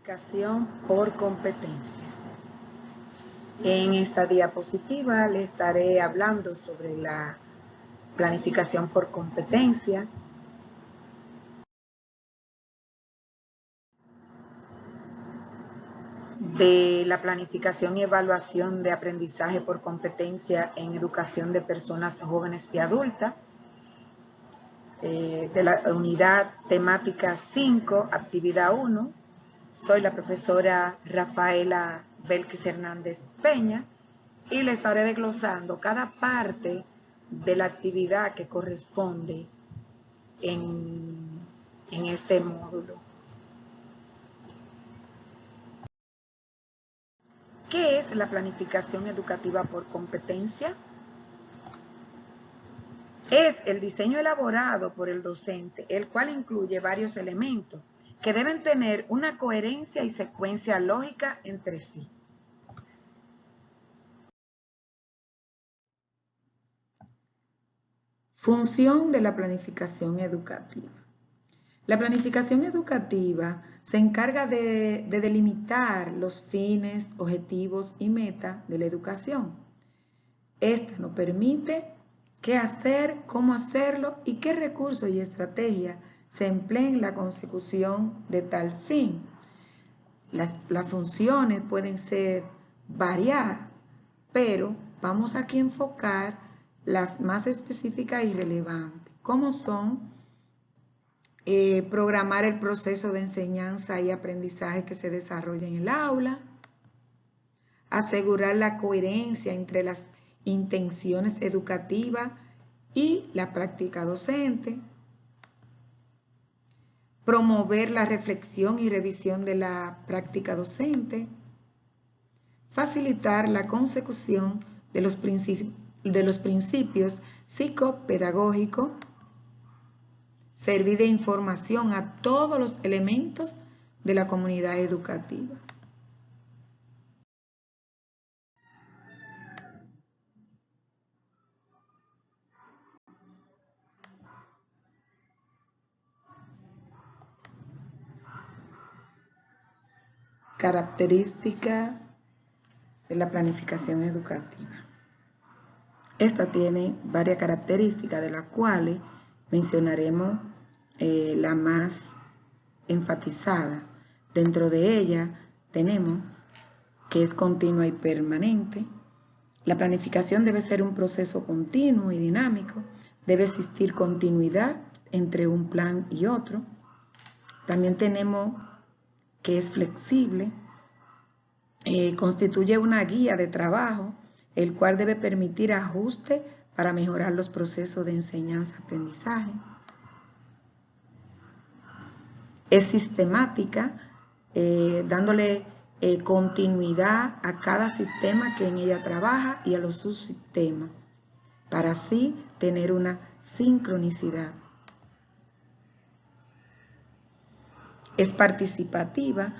Planificación por competencia. En esta diapositiva le estaré hablando sobre la planificación por competencia. De la planificación y evaluación de aprendizaje por competencia en educación de personas jóvenes y adultas. De la unidad temática 5, actividad 1. Soy la profesora Rafaela Belkis Hernández Peña y le estaré desglosando cada parte de la actividad que corresponde en este módulo. ¿Qué es la planificación educativa por competencia? Es el diseño elaborado por el docente, el cual incluye varios elementos que deben tener una coherencia y secuencia lógica entre sí. Función de la planificación educativa. La planificación educativa se encarga de delimitar los fines, objetivos y metas de la educación. Esta nos permite qué hacer, cómo hacerlo y qué recursos y estrategias se empleen en la consecución de tal fin. Las funciones pueden ser variadas, pero vamos aquí a enfocar las más específicas y relevantes, como son programar el proceso de enseñanza y aprendizaje que se desarrolla en el aula, asegurar la coherencia entre las intenciones educativas y la práctica docente, promover la reflexión y revisión de la práctica docente, facilitar la consecución de los principios psicopedagógicos, servir de información a todos los elementos de la comunidad educativa. Característica de la planificación educativa. Esta tiene varias características, de las cuales mencionaremos la más enfatizada. Dentro de ella tenemos que es continua y permanente. La planificación debe ser un proceso continuo y dinámico. Debe existir continuidad entre un plan y otro. También tenemos que es flexible. Constituye una guía de trabajo, el cual debe permitir ajustes para mejorar los procesos de enseñanza-aprendizaje. Es sistemática, dándole continuidad a cada sistema que en ella trabaja y a los subsistemas, para así tener una sincronicidad. Es participativa,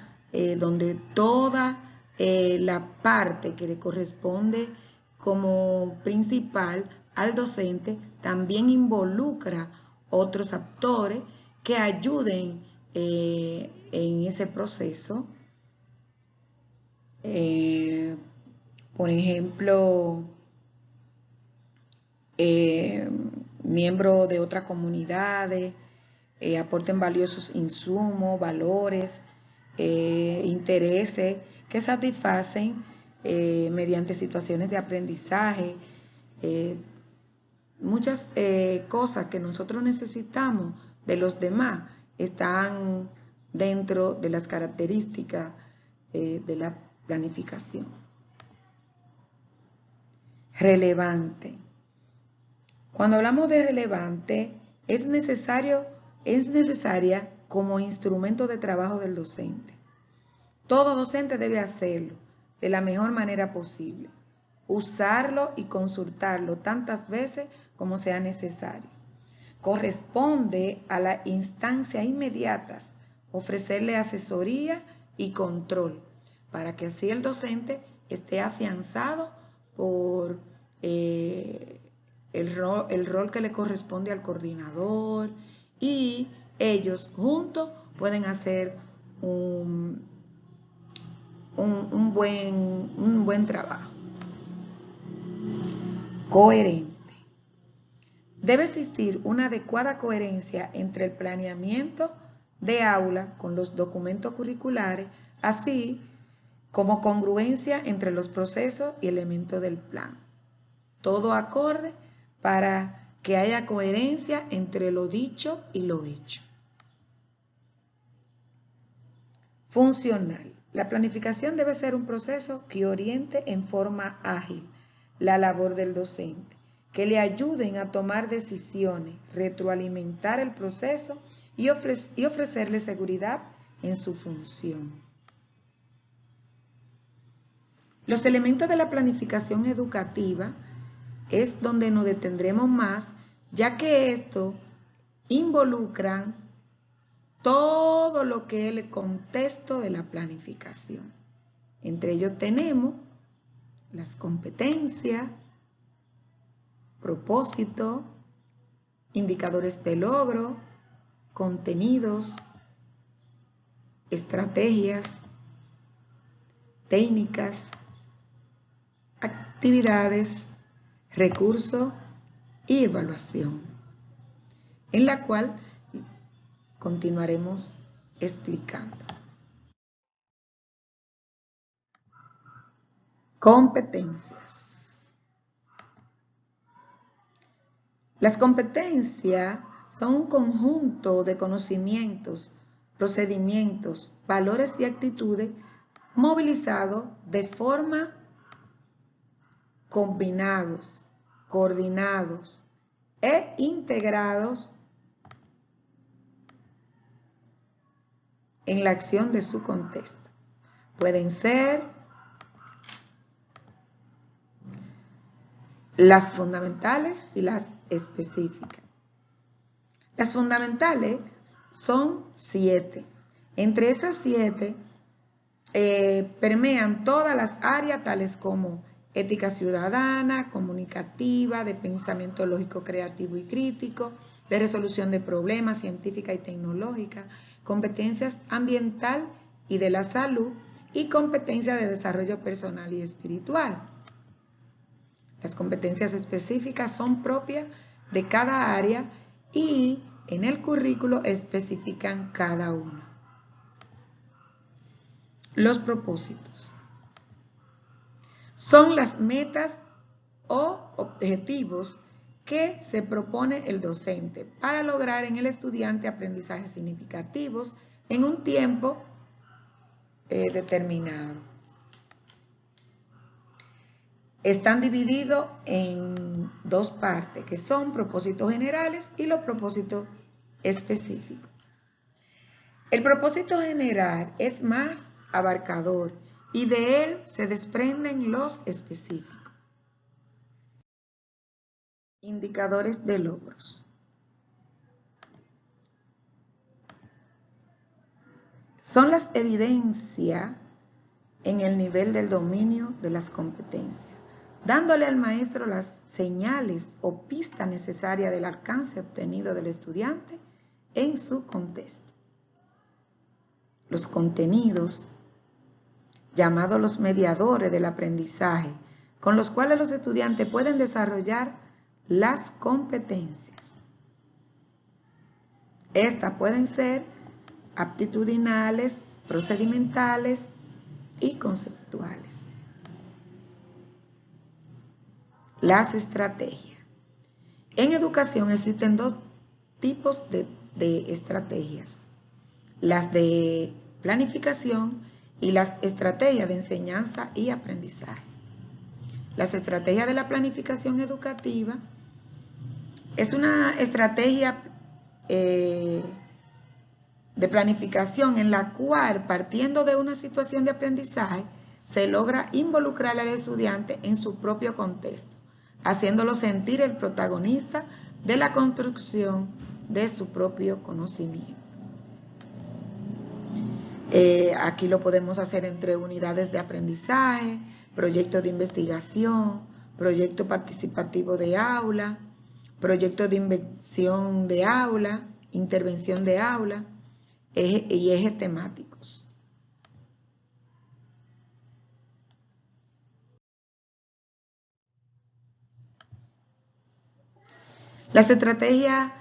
donde toda la parte que le corresponde como principal al docente también involucra otros actores que ayuden en ese proceso. Por ejemplo, miembros de otras comunidades aporten valiosos insumos, valores, intereses que satisfacen mediante situaciones de aprendizaje, muchas cosas que nosotros necesitamos de los demás están dentro de las características de la planificación. Relevante. Cuando hablamos de relevante, es necesaria como instrumento de trabajo del docente. Todo docente debe hacerlo de la mejor manera posible, usarlo y consultarlo tantas veces como sea necesario. Corresponde a las instancias inmediatas ofrecerle asesoría y control para que así el docente esté afianzado por el rol que le corresponde al coordinador, y ellos juntos pueden hacer un un buen trabajo. Coherente. Debe existir una adecuada coherencia entre el planeamiento de aula con los documentos curriculares, así como congruencia entre los procesos y elementos del plan. Todo acorde para que haya coherencia entre lo dicho y lo hecho. Funcional. La planificación debe ser un proceso que oriente en forma ágil la labor del docente, que le ayuden a tomar decisiones, retroalimentar el proceso y ofrecerle seguridad en su función. Los elementos de la planificación educativa es donde nos detendremos más, ya que esto involucran todo lo que es el contexto de la planificación. Entre ellos tenemos las competencias, propósito, indicadores de logro, contenidos, estrategias, técnicas, actividades, recursos y evaluación, en la cual continuaremos explicando. Competencias. Las competencias son un conjunto de conocimientos, procedimientos, valores y actitudes movilizados de forma combinados, coordinados e integrados en la acción de su contexto. Pueden ser las fundamentales y las específicas. Las fundamentales son 7. Entre esas 7 permean todas las áreas tales como ética ciudadana, comunicativa, de pensamiento lógico, creativo y crítico, de resolución de problemas científica y tecnológica, competencias ambiental y de la salud y competencias de desarrollo personal y espiritual. Las competencias específicas son propias de cada área y en el currículo especifican cada una. Los propósitos son las metas o objetivos que se propone el docente para lograr en el estudiante aprendizajes significativos en un tiempo determinado. Están divididos en 2 partes, que son propósitos generales y los propósitos específicos. El propósito general es más abarcador y de él se desprenden los específicos. Indicadores de logros. Son las evidencias en el nivel del dominio de las competencias, dándole al maestro las señales o pistas necesarias del alcance obtenido del estudiante en su contexto. Los contenidos, llamados los mediadores del aprendizaje, con los cuales los estudiantes pueden desarrollar las competencias. Estas pueden ser aptitudinales, procedimentales y conceptuales. Las estrategias. En educación existen 2 tipos de estrategias: las de planificación y las estrategias de enseñanza y aprendizaje. Las estrategias de la planificación educativa es una estrategia de planificación en la cual, partiendo de una situación de aprendizaje, se logra involucrar al estudiante en su propio contexto, haciéndolo sentir el protagonista de la construcción de su propio conocimiento. Aquí lo podemos hacer entre unidades de aprendizaje, proyectos de investigación, proyecto participativo de aula, proyecto de invención de aula, intervención de aula y ejes temáticos. Las estrategias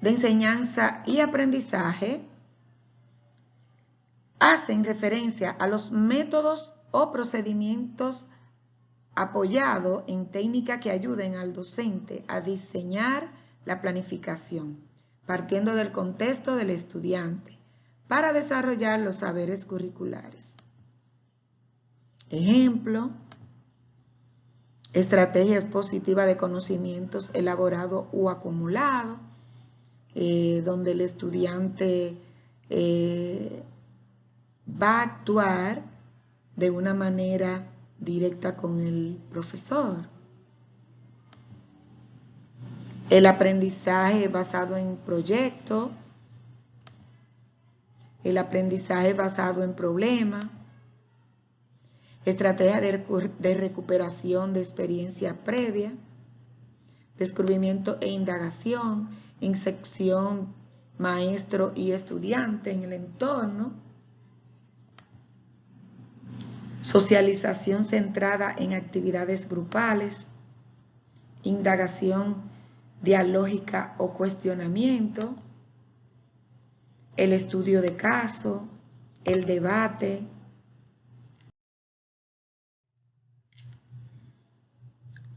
de enseñanza y aprendizaje hacen referencia a los métodos o procedimientos apoyados en técnicas que ayuden al docente a diseñar la planificación, partiendo del contexto del estudiante, para desarrollar los saberes curriculares. Ejemplo, estrategia expositiva de conocimientos elaborados o acumulados, donde el estudiante va a actuar de una manera directa con el profesor. El aprendizaje basado en proyectos, el aprendizaje basado en problemas, estrategia de recuperación de experiencia previa, descubrimiento e indagación, inserción maestro y estudiante en el entorno, socialización centrada en actividades grupales, indagación dialógica o cuestionamiento, el estudio de caso, el debate,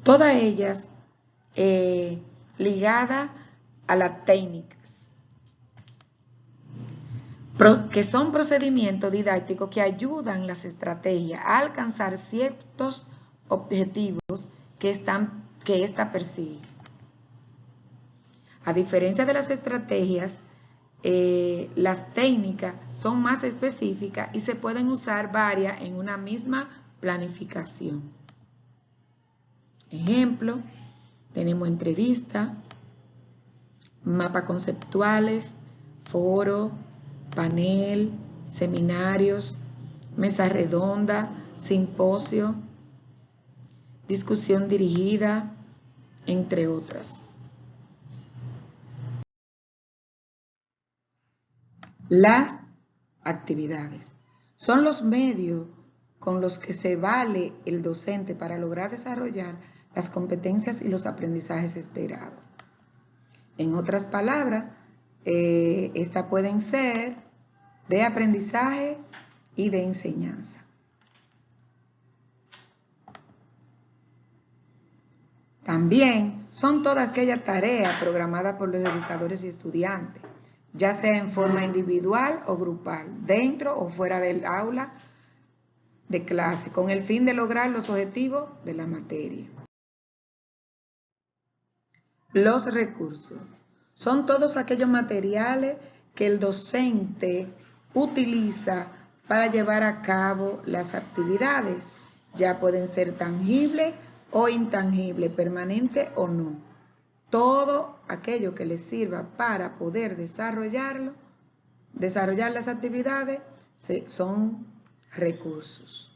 todas ellas ligadas a las técnicas, que son procedimientos didácticos que ayudan las estrategias a alcanzar ciertos objetivos que ésta persigue. A diferencia de las estrategias, las técnicas son más específicas y se pueden usar varias en una misma planificación. Ejemplo, tenemos entrevista, mapas conceptuales, foro, panel, seminarios, mesa redonda, simposio, discusión dirigida, entre otras. Las actividades son los medios con los que se vale el docente para lograr desarrollar las competencias y los aprendizajes esperados. En otras palabras, estas pueden ser de aprendizaje y de enseñanza. También son todas aquellas tareas programadas por los educadores y estudiantes, ya sea en forma individual o grupal, dentro o fuera del aula de clase, con el fin de lograr los objetivos de la materia. Los recursos son todos aquellos materiales que el docente utiliza para llevar a cabo las actividades, ya pueden ser tangibles o intangibles, permanentes o no. Todo aquello que les sirva para poder desarrollar las actividades son recursos.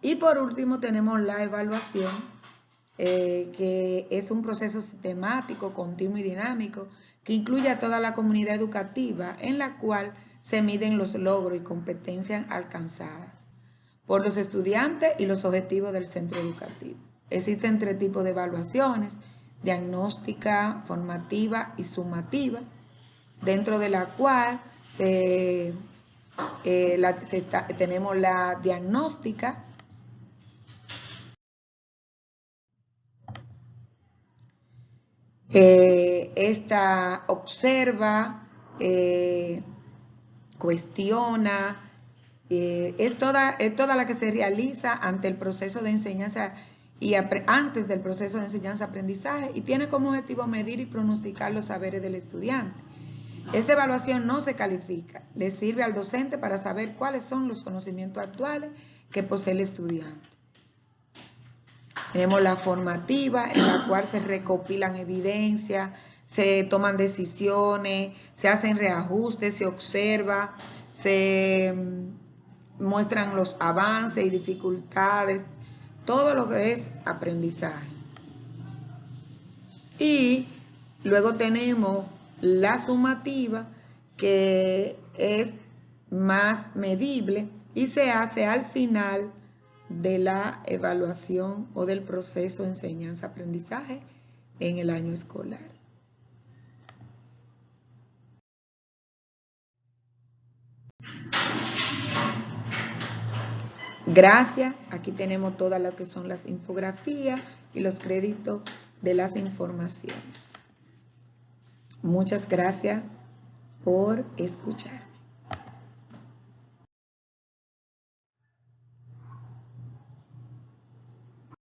Y por último tenemos la evaluación, que es un proceso sistemático, continuo y dinámico que incluye a toda la comunidad educativa, en la cual se miden los logros y competencias alcanzadas por los estudiantes y los objetivos del centro educativo. Existen 3 tipos de evaluaciones: diagnóstica, formativa y sumativa, dentro de la cual tenemos la diagnóstica, esta observa, cuestiona, es toda la que se realiza ante el proceso de enseñanza y antes del proceso de enseñanza-aprendizaje, y tiene como objetivo medir y pronosticar los saberes del estudiante. Esta evaluación no se califica, le sirve al docente para saber cuáles son los conocimientos actuales que posee el estudiante. Tenemos la formativa, en la cual se recopilan evidencias, se toman decisiones, se hacen reajustes, se observa, se muestran los avances y dificultades, todo lo que es aprendizaje. Y luego tenemos la sumativa, que es más medible y se hace al final de la evaluación o del proceso de enseñanza-aprendizaje, en el año escolar. Gracias. Aquí tenemos todas lo que son las infografías y los créditos de las informaciones. Muchas gracias por escuchar.